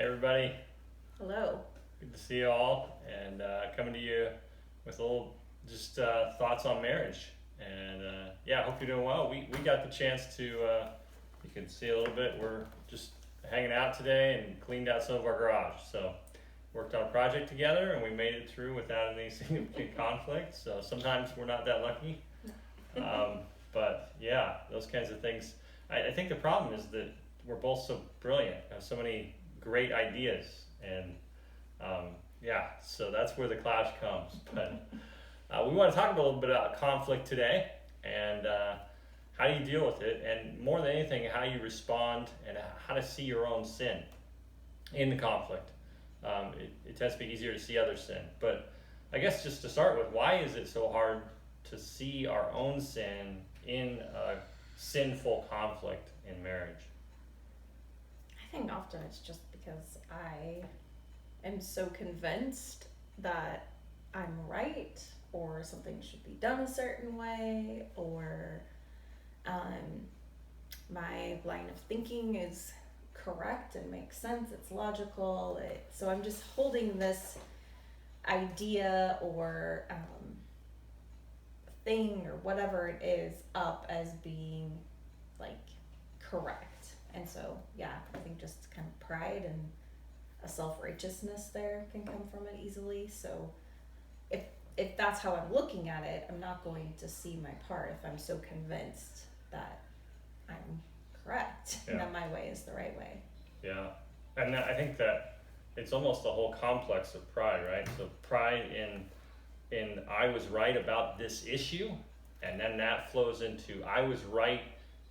Hey everybody, Hello. good to see you all, and coming to you with a little just thoughts on marriage. And yeah, I hope you're doing well. We got the chance to, you can see a little bit, we're just hanging out today and cleaned out some of our garage. So worked on a project together and we made it through without any significant conflict. So sometimes we're not that lucky. Um, but yeah, those kinds of things. I think the problem is that we're both so brilliant, have so many great ideas, and yeah, so that's where the clash comes. But we want to talk a little bit about conflict today, and how do you deal with it, and more than anything, how you respond and how to see your own sin in the conflict. It tends to be easier to see other sin, but I guess just to start with, why is it so hard to see our own sin in a sinful conflict in marriage? I think often it's just because I am so convinced that I'm right or something should be done a certain way or um, my line of thinking is correct and makes sense, it's logical. So I'm just holding this idea or thing or whatever it is up as being like correct. And so, yeah, I think just kind of pride and a self-righteousness there can come from it easily. So if if that's how I'm looking at it, I'm not going to see my part if I'm so convinced that I'm correct and Yeah. that my way is the right way. Yeah, and I think that it's almost a whole complex of pride, right? So pride in I was right about this issue, and then that flows into I was right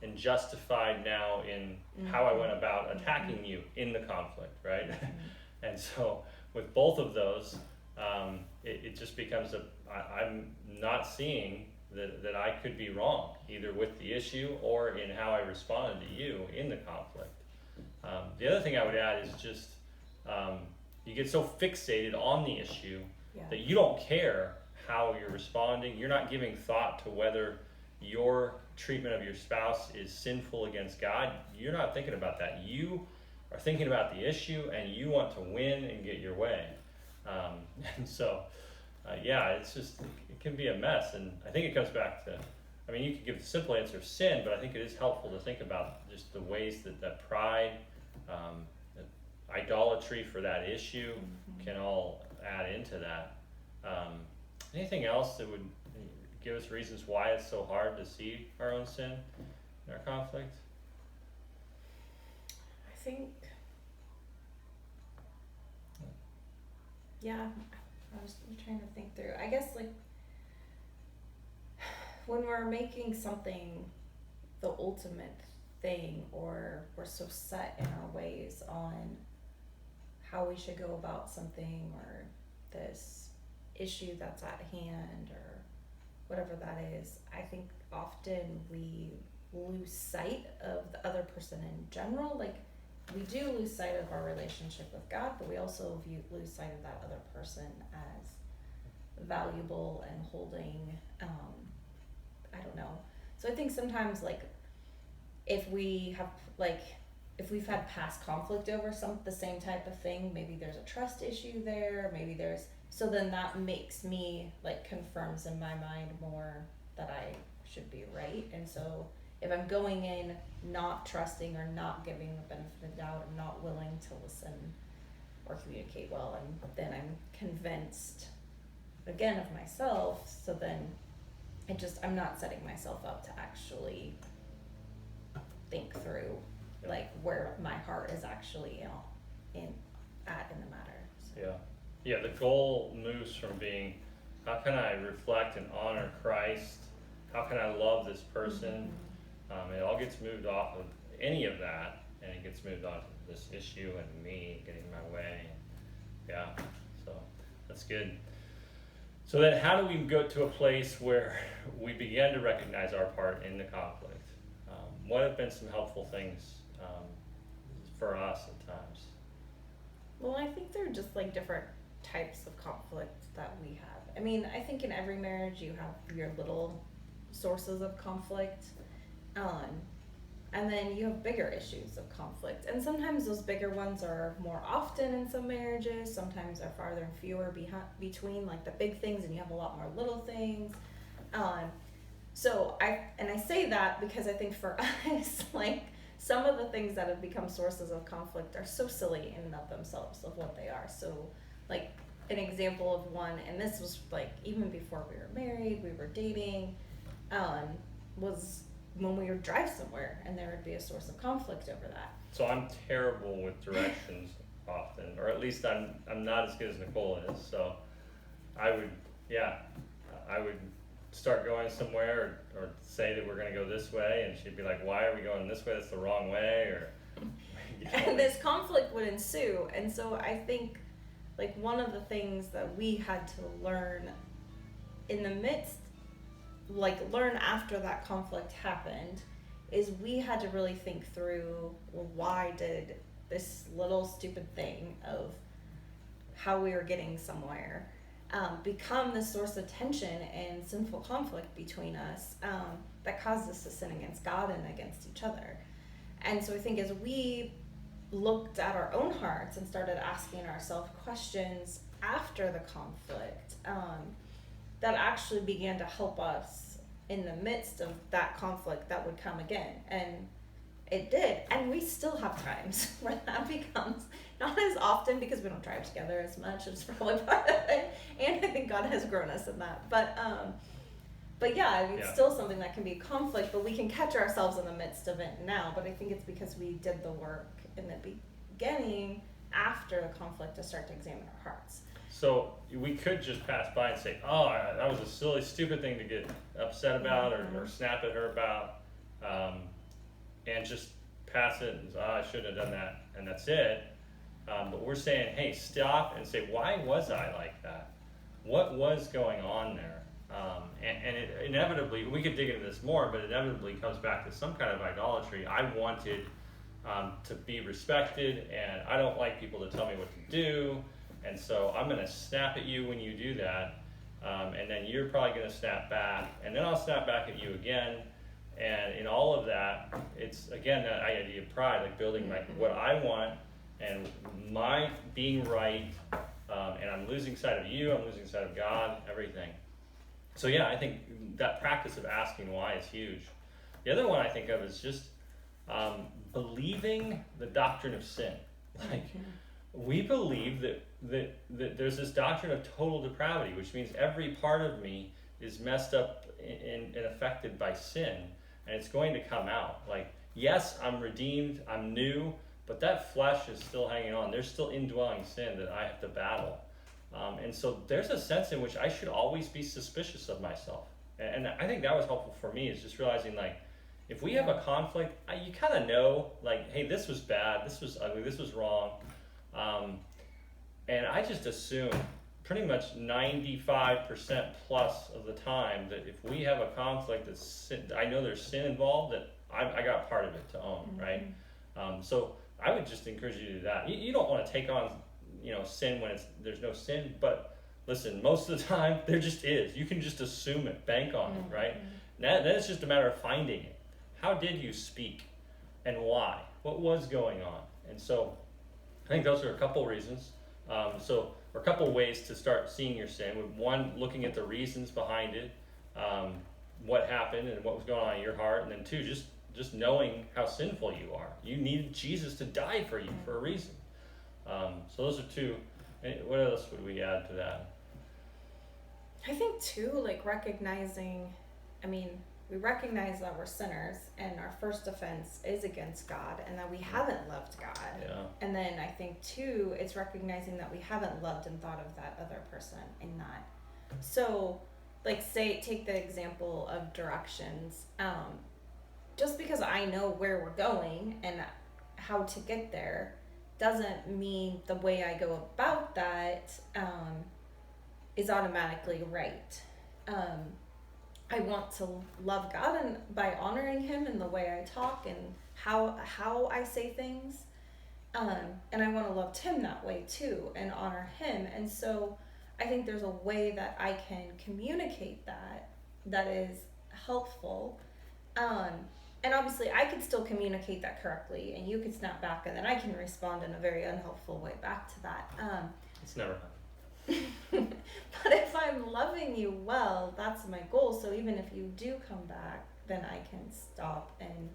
and justified now in how I went about attacking you in the conflict, right? And so with both of those, it just becomes I'm not seeing that I could be wrong either with the issue or in how I responded to you in the conflict. The other thing I would add is just you get so fixated on the issue Yeah. that you don't care how you're responding. You're not giving thought to whether your treatment of your spouse is sinful against God. You're not thinking about that. You are thinking about the issue and you want to win and get your way. And so, yeah, it's just, it can be a mess. And I think it comes back to, I mean, you could give the simple answer of sin, but I think it is helpful to think about just the ways that pride, that idolatry for that issue can all add into that. Anything else that would give us reasons why it's so hard to see our own sin in our conflict? I think, yeah, I was trying to think through. I guess, like, when we're making something the ultimate thing, or we're so set in our ways on how we should go about something, or this issue that's at hand, or whatever that is, I think often we lose sight of the other person in general. Like, we do lose sight of our relationship with God, but we also lose sight of that other person as valuable and holding, I don't know. So I think sometimes, like, if we have, like, if we've had past conflict over the same type of thing, maybe there's a trust issue there, maybe there's, so then that makes me, like, confirms in my mind more that I should be right. And so if I'm going in not trusting or not giving the benefit of the doubt, I'm not willing to listen or communicate well, and then I'm convinced again of myself. So then I'm not setting myself up to actually think through, like, where my heart is actually in the matter. So. Yeah. Yeah, the goal moves from being, how can I reflect and honor Christ? How can I love this person? It all gets moved off of any of that, and it gets moved on to this issue and me getting my way. Yeah, so that's good. So then how do we go to a place where we begin to recognize our part in the conflict? What have been some helpful things for us at times? Well, I think there are just, like, different types of conflict that we have. I mean, I think in every marriage you have your little sources of conflict. And then you have bigger issues of conflict. And sometimes those bigger ones are more often in some marriages. Sometimes they're farther and fewer between like the big things, and you have a lot more little things. Um, so I say that because I think for us, like some of the things that have become sources of conflict are so silly in and of themselves of what they are. So like an example of one, and this was like even before we were married, we were dating, was when we would drive somewhere and there would be a source of conflict over that. So I'm terrible with directions often, or at least I'm not as good as Nicole is. So I would, yeah, I would start going somewhere, or say that we're going to go this way, and she'd be like, "Why are we going this way? That's the wrong way." Or and this conflict would ensue. And so I think like one of the things that we had to learn in the midst, like learn after that conflict happened, is we had to really think through, well, why did this little stupid thing of how we were getting somewhere become the source of tension and sinful conflict between us, that caused us to sin against God and against each other. And so I think as we looked at our own hearts and started asking ourselves questions after the conflict, that actually began to help us in the midst of that conflict that would come again. And it did. And we still have times where that becomes, not as often because we don't drive together as much, it's probably part of it. And I think God has grown us in that. But yeah, I mean, it's still something that can be conflict, but we can catch ourselves in the midst of it now. But I think it's because we did the work in the beginning after the conflict to start to examine our hearts. So we could just pass by and say, "Oh, that was a silly, stupid thing to get upset about, or snap at her about," and just pass it and say, "Oh, I shouldn't have done that," and that's it. But we're saying, "Hey, stop and say, why was I like that? What was going on there?" And it inevitably, we could dig into this more, but inevitably comes back to some kind of idolatry. I wanted to be respected, and I don't like people to tell me what to do. And so I'm going to snap at you when you do that, and then you're probably going to snap back, and then I'll snap back at you again. And in all of that, it's again that idea of pride, like building what I want and my being right, and I'm losing sight of you, I'm losing sight of God, everything. So yeah, I think that practice of asking why is huge. The other one I think of is just believing the doctrine of sin. Like, we believe that there's this doctrine of total depravity, which means every part of me is messed up and affected by sin, and it's going to come out. Like, yes, I'm redeemed, I'm new, but that flesh is still hanging on. There's still indwelling sin that I have to battle. And so there's a sense in which I should always be suspicious of myself. And I think that was helpful for me, is just realizing, like, if we have a conflict, you kind of know, like, hey, this was bad, this was ugly, this was wrong. And I just assume pretty much 95% plus of the time that if we have a conflict that's sin, I know there's sin involved, that I got part of it to own, right? So I would just encourage you to do that. You don't want to take on, sin when there's no sin, but listen, most of the time there just is. You can just assume it, bank on it, right? Then it's just a matter of finding it. How did you speak, and why? What was going on? And so I think those are a couple reasons. Or a couple ways to start seeing your sin. One, looking at the reasons behind it, what happened and what was going on in your heart, and then two, just knowing how sinful you are. You needed Jesus to die for you for a reason. So those are two. What else would we add to that? I think too, like recognizing, we recognize that we're sinners and our first offense is against God and that we haven't loved God. Yeah. And then I think too, it's recognizing that we haven't loved and thought of that other person in that. So like take the example of directions. Just because I know where we're going and how to get there doesn't mean the way I go about that is automatically right. I want to love God and by honoring Him in the way I talk and how I say things, and I want to love Him that way too and honor Him. And so I think there's a way that I can communicate that is helpful, and obviously I could still communicate that correctly, and you could snap back, and then I can respond in a very unhelpful way back to that. It's never But if I'm loving you well, that's my goal. So even if you do come back, then I can stop and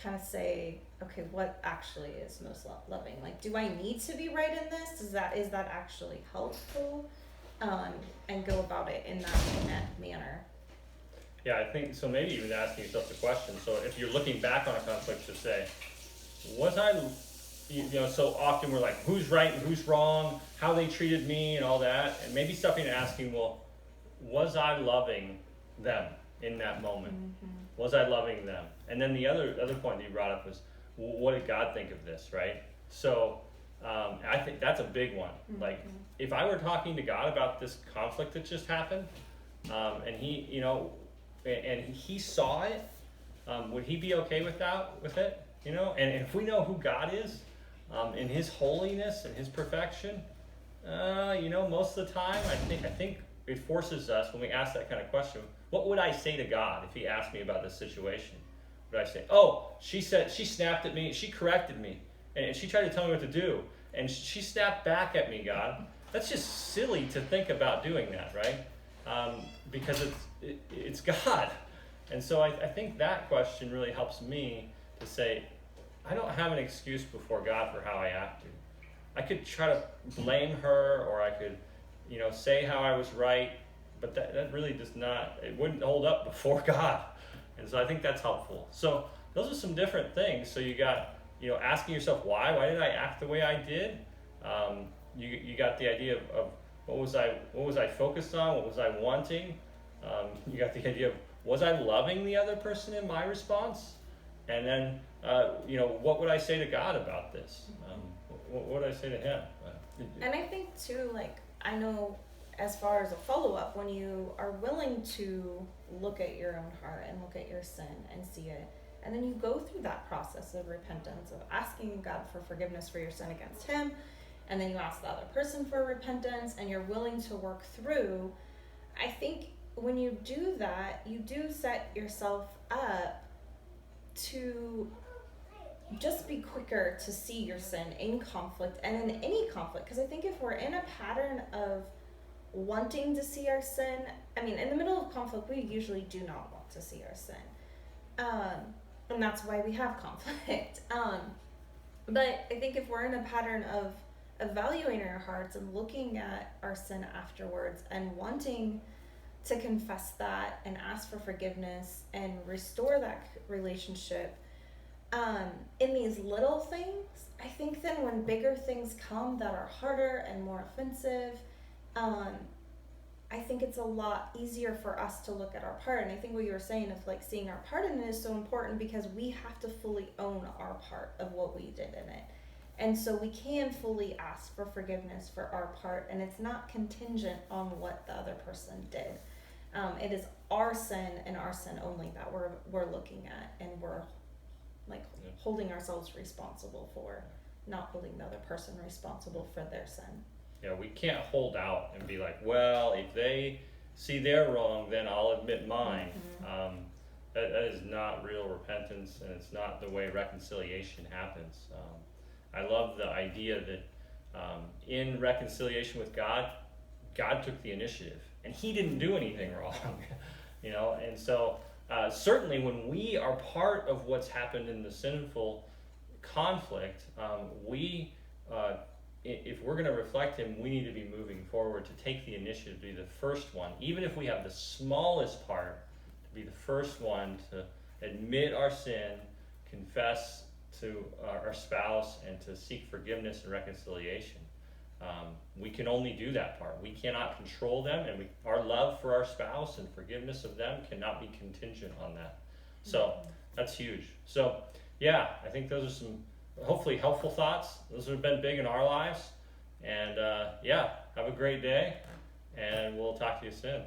kind of say, okay, what actually is most loving? Like, do I need to be right in this? Is that actually helpful? And go about it in that manner. Yeah, I think so. Maybe even asking yourself the question. So if you're looking back on a conflict to say, was I, so often we're like, who's right and who's wrong, how they treated me and all that. And maybe stopping and asking, well, was I loving them in that moment? Mm-hmm. Was I loving them? And then the other point that you brought up was, what did God think of this, right? So I think that's a big one. Mm-hmm. Like, if I were talking to God about this conflict that just happened, and he, and he saw it, would he be okay with it? And if we know who God is, in his holiness and his perfection, most of the time, I think it forces us, when we ask that kind of question, what would I say to God if he asked me about this situation? Would I say, oh, she snapped at me, she corrected me, and she tried to tell me what to do, and she snapped back at me, God? That's just silly to think about doing that, right? Because it's God. And so I think that question really helps me to say, I don't have an excuse before God for how I acted. I could try to blame her, or I could, say how I was right, but that really it wouldn't hold up before God. And so I think that's helpful. So those are some different things. So you got, asking yourself why did I act the way I did? You got the idea of what was I focused on? What was I wanting? You got the idea of, was I loving the other person in my response? And then, what would I say to God about this? What would I say to him? And I think too, I know as far as a follow-up, when you are willing to look at your own heart and look at your sin and see it, and then you go through that process of repentance, of asking God for forgiveness for your sin against him, and then you ask the other person for repentance, and you're willing to work through, I think when you do that, you do set yourself up to just be quicker to see your sin in conflict and in any conflict. Because I think if we're in a pattern of wanting to see our sin, in the middle of conflict, we usually do not want to see our sin. And that's why we have conflict. But I think if we're in a pattern of evaluating our hearts and looking at our sin afterwards and wanting to confess that and ask for forgiveness and restore that relationship, in these little things, I think then when bigger things come that are harder and more offensive, I think it's a lot easier for us to look at our part. And I think what you were saying of seeing our part in it is so important, because we have to fully own our part of what we did in it. And so we can fully ask for forgiveness for our part, and it's not contingent on what the other person did. It is our sin and our sin only that we're looking at, and we're holding ourselves responsible for, not holding the other person responsible for their sin. Yeah, we can't hold out and be like, well, if they see they're wrong, then I'll admit mine. Mm-hmm. That is not real repentance, and it's not the way reconciliation happens. I love the idea that in reconciliation with God, God took the initiative, and he didn't do anything wrong. And so certainly when we are part of what's happened in the sinful conflict, if we're going to reflect him, we need to be moving forward to take the initiative, to be the first one, even if we have the smallest part, to be the first one to admit our sin, confess to our spouse, and to seek forgiveness and reconciliation. We can only do that part. We cannot control them, and our love for our spouse and forgiveness of them cannot be contingent on that. So that's huge. So yeah, I think those are some hopefully helpful thoughts. Those have been big in our lives. And have a great day, and we'll talk to you soon.